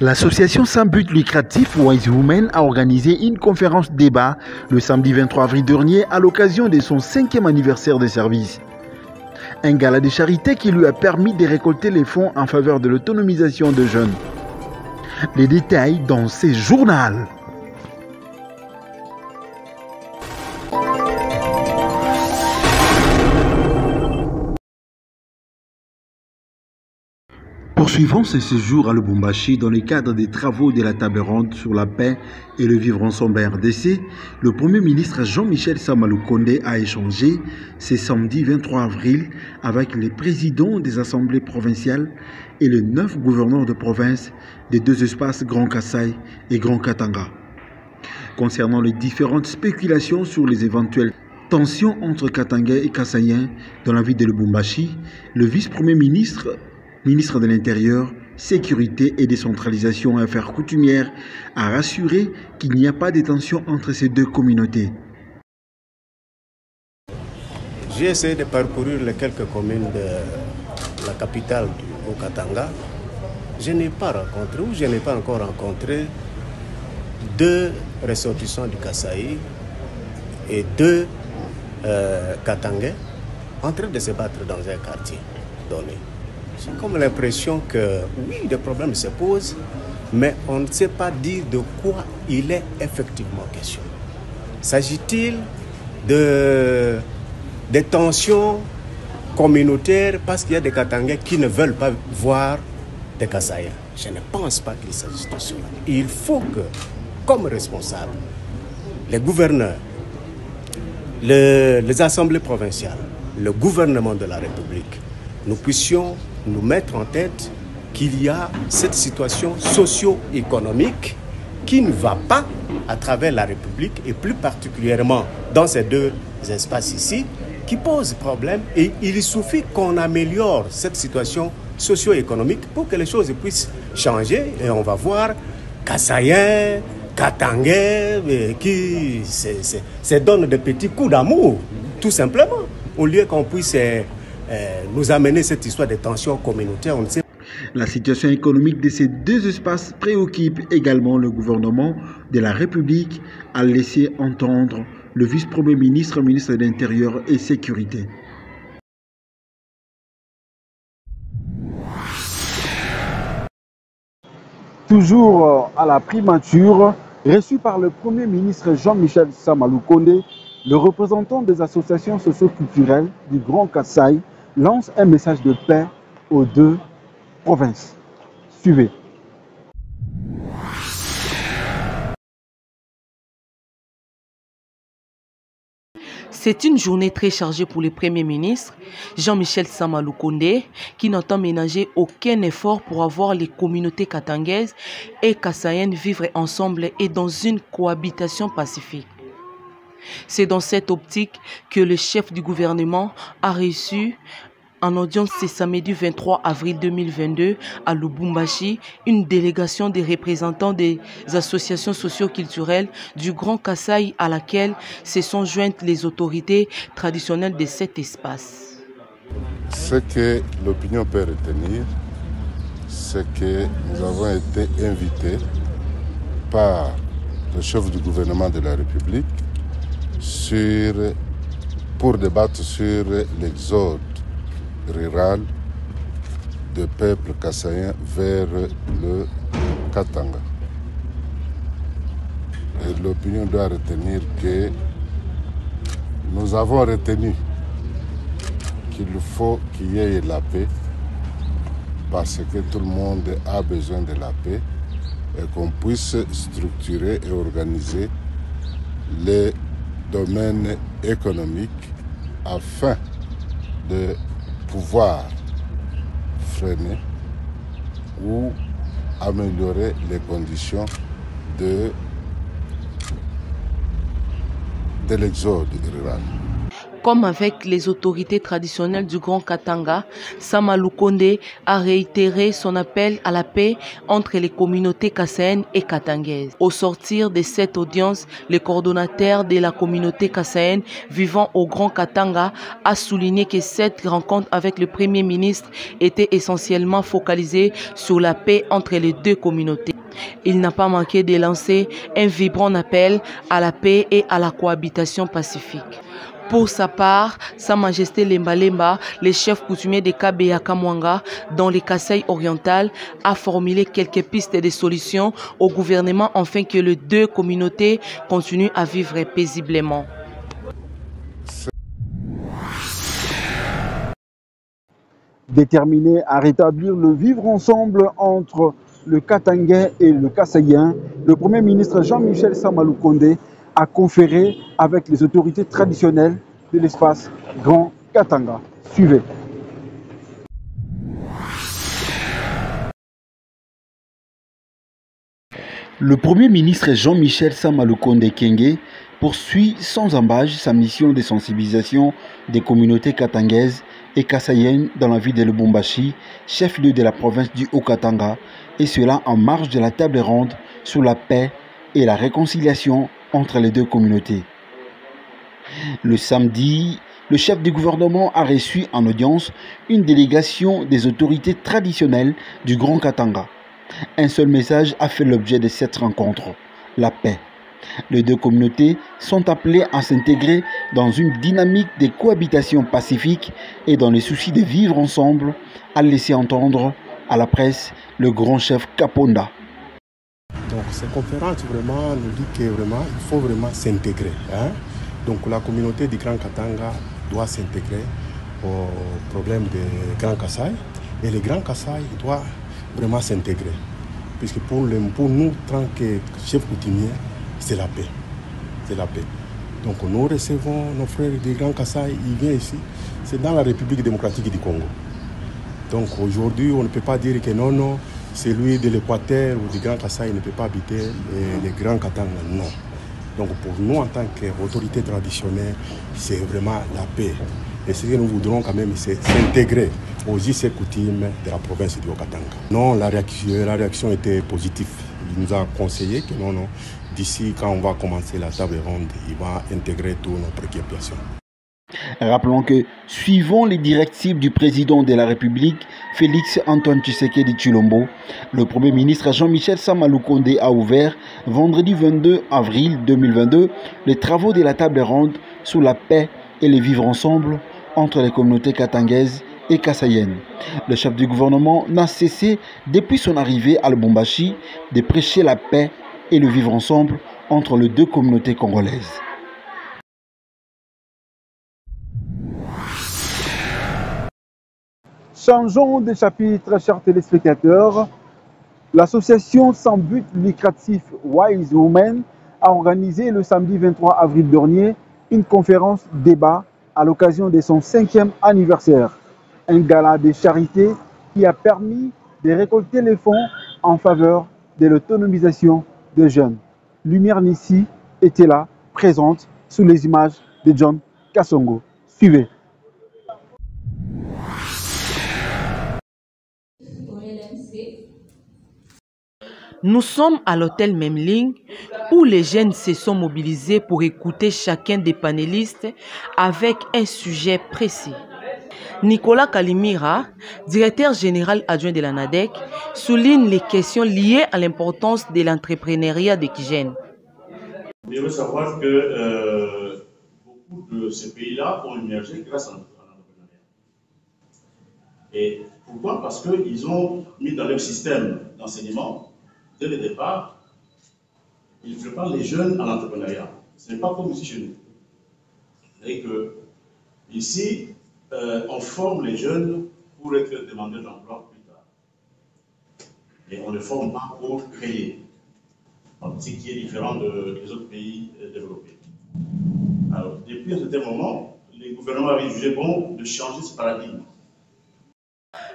L'association sans but lucratif Wise Women a organisé une conférence débat le samedi 23 avril dernier à l'occasion de son 5e anniversaire de service. Un gala de charité qui lui a permis de récolter les fonds en faveur de l'autonomisation de jeunes. Les détails dans ce journal. Poursuivons ce séjour à Lubumbashi dans le cadre des travaux de la table ronde sur la paix et le vivre ensemble RDC, le Premier ministre Jean-Michel Sama Lukonde a échangé ce samedi 23 avril avec les présidents des assemblées provinciales et les 9 gouverneurs de province des 2 espaces Grand Kasaï et Grand Katanga. Concernant les différentes spéculations sur les éventuelles tensions entre Katangais et Kasaïens dans la ville de Lubumbashi, le vice-premier ministre de l'Intérieur, Sécurité et Décentralisation et Affaires coutumières, a rassuré qu'il n'y a pas de tension entre ces 2 communautés. J'ai essayé de parcourir les quelques communes de la capitale du Haut-Katanga. Je n'ai pas rencontré, ou je n'ai pas encore rencontré, 2 ressortissants du Kasaï et 2 Katangais en train de se battre dans un quartier donné. J'ai comme l'impression que, oui, des problèmes se posent, mais on ne sait pas dire de quoi il est effectivement question. S'agit-il de tensions communautaires parce qu'il y a des Katangais qui ne veulent pas voir des Kasaïens? Je ne pense pas qu'il s'agisse de cela. Il faut que, comme responsables, les gouverneurs, les assemblées provinciales, le gouvernement de la République, nous puissions nous mettre en tête qu'il y a cette situation socio-économique qui ne va pas à travers la République et plus particulièrement dans ces 2 espaces ici qui pose problème, et il suffit qu'on améliore cette situation socio-économique pour que les choses puissent changer, et on va voir Kasaïens, Katangais qui se donnent de petits coups d'amour tout simplement, au lieu qu'on puisse nous amener cette histoire de tensions communautaires. On ne sait. La situation économique de ces 2 espaces préoccupe également le gouvernement de la République, a laissé entendre le vice-premier ministre, ministre de l'Intérieur et Sécurité. Toujours à la primature, reçu par le Premier ministre Jean-Michel Sama Lukonde, le représentant des associations socio-culturelles du Grand Kasaï lance un message de paix aux 2 provinces. Suivez. C'est une journée très chargée pour le Premier ministre Jean-Michel Sama Lukonde, qui n'entend ménager aucun effort pour avoir les communautés katangaises et kassaïennes vivre ensemble et dans une cohabitation pacifique. C'est dans cette optique que le chef du gouvernement a reçu en audience ce samedi 23 avril 2022 à Lubumbashi une délégation des représentants des associations socio-culturelles du Grand Kasaï à laquelle se sont jointes les autorités traditionnelles de cet espace. Ce que l'opinion peut retenir, c'est que nous avons été invités par le chef du gouvernement de la République pour débattre sur l'exode rural de peuples kassaïens vers le Katanga. Et l'opinion doit retenir que nous avons retenu qu'il faut qu'il y ait la paix parce que tout le monde a besoin de la paix et qu'on puisse structurer et organiser les domaines économiques afin de pouvoir freiner ou améliorer les conditions de l'exode rural. Comme avec les autorités traditionnelles du Grand Katanga, Sama Lukonde a réitéré son appel à la paix entre les communautés kassayennes et katangaises. Au sortir de cette audience, le coordonnateur de la communauté kassayenne vivant au Grand Katanga a souligné que cette rencontre avec le Premier ministre était essentiellement focalisée sur la paix entre les deux communautés. Il n'a pas manqué de lancer un vibrant appel à la paix et à la cohabitation pacifique. Pour sa part, Sa Majesté Lemba Lemba, le chef coutumier de Kabeya Kamwanga, dans les Kasaï orientales, a formulé quelques pistes de solutions au gouvernement afin que les deux communautés continuent à vivre paisiblement. Déterminé à rétablir le vivre ensemble entre le Katangais et le Kassaïen, le Premier ministre Jean-Michel Sama Lukonde a conféré avec les autorités traditionnelles de l'espace Grand Katanga. Suivez. Le Premier ministre Jean-Michel Sama Lukonde Kenge poursuit sans embâche sa mission de sensibilisation des communautés katangaises et kassayennes dans la ville de Lubumbashi, chef-lieu de la province du Haut-Katanga, et cela en marge de la table ronde sur la paix et la réconciliation entre les deux communautés. Le samedi, le chef du gouvernement a reçu en audience une délégation des autorités traditionnelles du Grand Katanga. Un seul message a fait l'objet de cette rencontre, la paix. Les deux communautés sont appelées à s'intégrer dans une dynamique de cohabitation pacifique et dans le souci de vivre ensemble, a laissé entendre à la presse le grand chef Kaponda. Donc cette conférence vraiment nous dit qu'il faut vraiment s'intégrer. Donc la communauté du Grand Katanga doit s'intégrer au problème des Grands Kasaï et le Grand Kasaï doit vraiment s'intégrer. Puisque pour nous, tant que chefs coutumiers, c'est la paix. C'est la paix. Donc nous recevons nos frères du Grand Kasaï, ils viennent ici, c'est dans la République démocratique du Congo. Donc aujourd'hui, on ne peut pas dire que non, celui de l'Équateur ou du Grand Kasaï ne peut pas habiter le Grand Katanga, non. Donc pour nous, en tant qu'autorité traditionnelle, c'est vraiment la paix. Et ce que nous voudrons quand même, c'est s'intégrer aux us et coutumes de la province du Haut-Katanga. Non, la réaction était positive. Il nous a conseillé que non, d'ici quand on va commencer la table ronde, il va intégrer toutes nos préoccupations. Rappelons que, suivant les directives du président de la République, Félix Antoine Tshisekedi Tshilombo, le Premier ministre Jean-Michel Sama Lukonde a ouvert vendredi 22 avril 2022 les travaux de la table ronde sur la paix et le vivre ensemble entre les communautés katangaises et kassayennes. Le chef du gouvernement n'a cessé, depuis son arrivée à Lubumbashi, de prêcher la paix et le vivre ensemble entre les deux communautés congolaises. Changeons de chapitre, chers téléspectateurs. L'association sans but lucratif Wise Women a organisé le samedi 23 avril dernier une conférence débat à l'occasion de son 5e anniversaire. Un gala de charité qui a permis de récolter les fonds en faveur de l'autonomisation des jeunes. Lumière Nissi était là, présente sous les images de John Kassongo. Suivez. Nous sommes à l'hôtel Memling où les jeunes se sont mobilisés pour écouter chacun des panélistes avec un sujet précis. Nicolas Kalimira, directeur général adjoint de la NADEC, souligne les questions liées à l'importance de l'entrepreneuriat des jeunes. Vous devez savoir que beaucoup de ces pays-là ont émergé grâce à l'entrepreneuriat. Et pourquoi? Parce qu'ils ont mis dans leur système d'enseignement, dès le départ, ils préparent les jeunes à l'entrepreneuriat. Ce n'est pas comme ici chez nous. C'est-à-dire que ici, on forme les jeunes pour être demandeurs d'emploi plus tard. Et on ne forme pas pour créer. Ce qui est différent des autres pays développés. Alors, depuis un certain moment, les gouvernements avaient jugé bon de changer ce paradigme.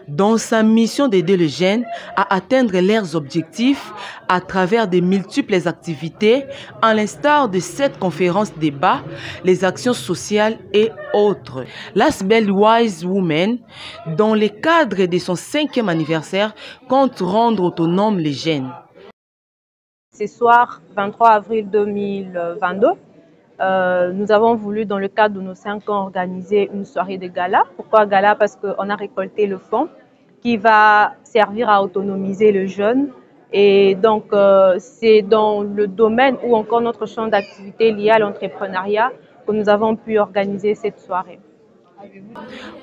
Dans sa mission d'aider les jeunes à atteindre leurs objectifs à travers de multiples activités, à l'instar de cette conférence débat, les actions sociales et autres. L'Asbel Wise Woman, dans le cadre de son 5e anniversaire, compte rendre autonomes les jeunes. Ce soir, 23 avril 2022, nous avons voulu, dans le cadre de nos 5 ans, organiser une soirée de gala. Pourquoi gala? Parce qu'on a récolté le fonds qui va servir à autonomiser le jeune. Et donc, c'est dans le domaine ou encore notre champ d'activité lié à l'entrepreneuriat que nous avons pu organiser cette soirée.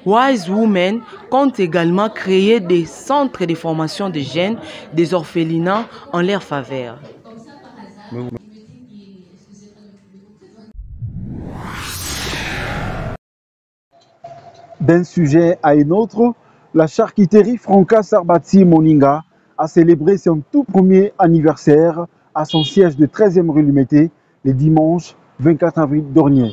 Wise Women compte également créer des centres de formation de jeunes, des orphelinats en leur faveur. D'un sujet à un autre, la charcuterie Franca Sarbati Moninga a célébré son tout premier anniversaire à son siège de 13e rue Lumété le dimanche 24 avril dernier.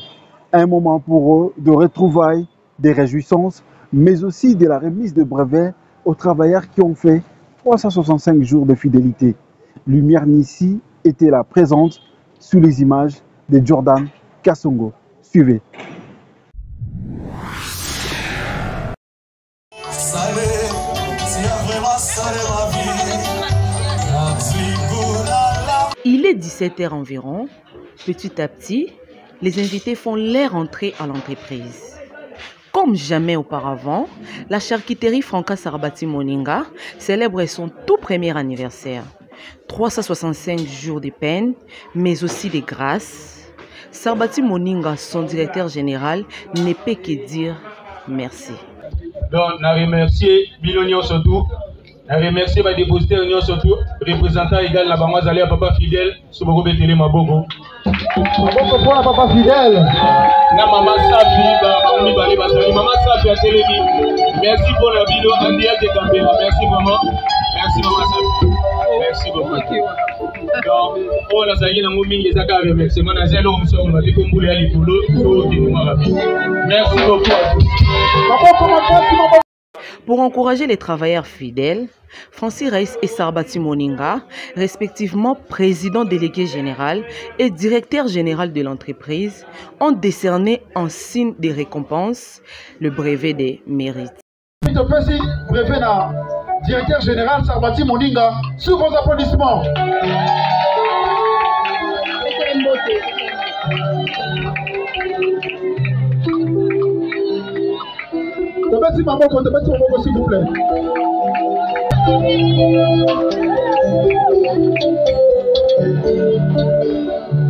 Un moment pour eux de retrouvailles, des réjouissances, mais aussi de la remise de brevets aux travailleurs qui ont fait 365 jours de fidélité. Lumière Nissi était là présente sous les images de Jordan Kassongo. Suivez. Il est 17h environ. Petit à petit, les invités font leur entrée à l'entreprise. Comme jamais auparavant, la charcuterie Franca Sarbati Moninga célèbre son tout premier anniversaire. 365 jours de peine, mais aussi de grâce. Sarbati Moninga, son directeur général, ne peut que dire merci. Donc, je remercie Bilonio surtout. Je remercie les dépositaires surtout, représentant égal la Bamazali à Papa Fidèle, sur le Télé Mabogo. Mabogo pour la Papa Fidèle. Na Maman Safi, Maman Safi à Télémi. Merci pour la vidéo en direct de Gambela. Merci vraiment. Merci Maman Safi. Merci beaucoup. Donc, on a salué dans mon milieu de Zaka remercie. On a salué l'homme sur le matin comme vous l'avez dit. Merci beaucoup. Pour encourager les travailleurs fidèles, Francis Reis et Sarbati Moninga, respectivement président délégué général et directeur général de l'entreprise, ont décerné en signe de récompense le brevet des mérites. Brevet directeur général Sarbati Moninga, sous vos applaudissements. Merci Maboko, s'il vous plaît.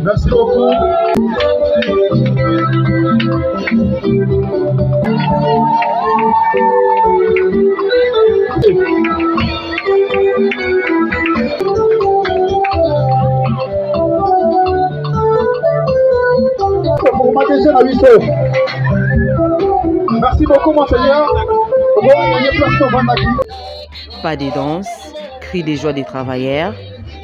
Merci beaucoup. Merci beaucoup, monseigneur. Pas de danse, cris de joie des travailleurs,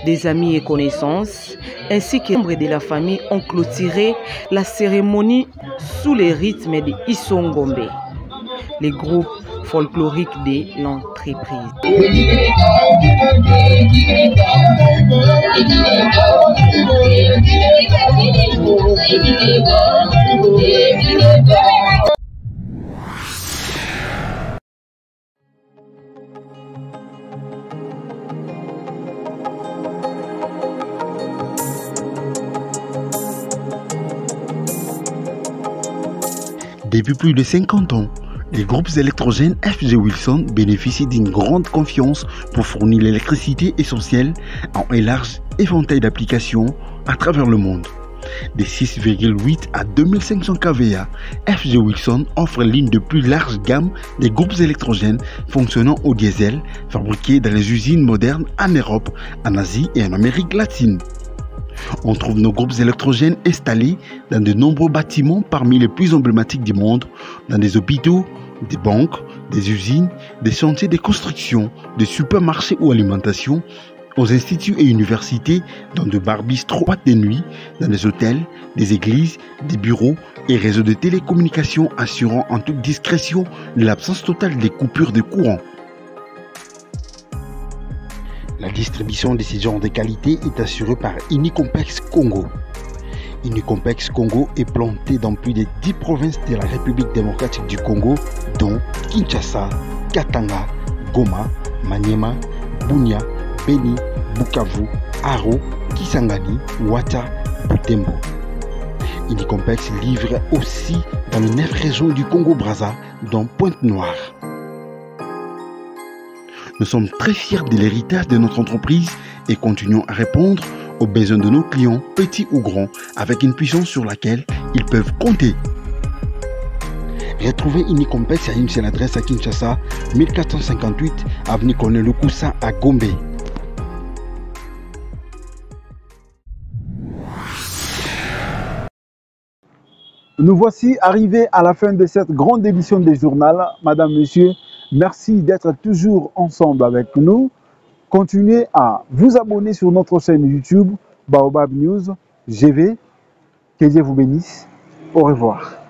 des amis et connaissances, ainsi que les membres de la famille ont clôturé la cérémonie sous les rythmes de Isongombe, les groupes folkloriques de l'entreprise. Depuis plus de 50 ans, les groupes électrogènes FG Wilson bénéficient d'une grande confiance pour fournir l'électricité essentielle en un large éventail d'applications à travers le monde. De 6,8 à 2500 kVA, FG Wilson offre l'une des plus larges gammes des groupes électrogènes fonctionnant au diesel, fabriqués dans les usines modernes en Europe, en Asie et en Amérique latine. On trouve nos groupes électrogènes installés dans de nombreux bâtiments parmi les plus emblématiques du monde, dans des hôpitaux, des banques, des usines, des chantiers de construction, des supermarchés ou alimentation, aux instituts et universités, dans de bars bistrots, boîtes de nuit, dans des hôtels, des églises, des bureaux et réseaux de télécommunications assurant en toute discrétion l'absence totale des coupures de courant. La distribution de ces genres de qualité est assurée par Unicomplex Congo. Unicomplex Congo est planté dans plus de 10 provinces de la République démocratique du Congo, dont Kinshasa, Katanga, Goma, Maniema, Bunia, Beni, Bukavu, Aro, Kisangani, Ouatta, Butembo. Unicomplex livre aussi dans les 9 régions du Congo-Brazza, dont Pointe-Noire. Nous sommes très fiers de l'héritage de notre entreprise et continuons à répondre aux besoins de nos clients, petits ou grands, avec une puissance sur laquelle ils peuvent compter. Retrouvez Unicomplex à une seule adresse à Kinshasa, 1458 avenue Colonel Lukusa à Gombe. Nous voici arrivés à la fin de cette grande édition du journal. Madame, Monsieur, merci d'être toujours ensemble avec nous. Continuez à vous abonner sur notre chaîne YouTube Baobab News GV. Que Dieu vous bénisse. Au revoir.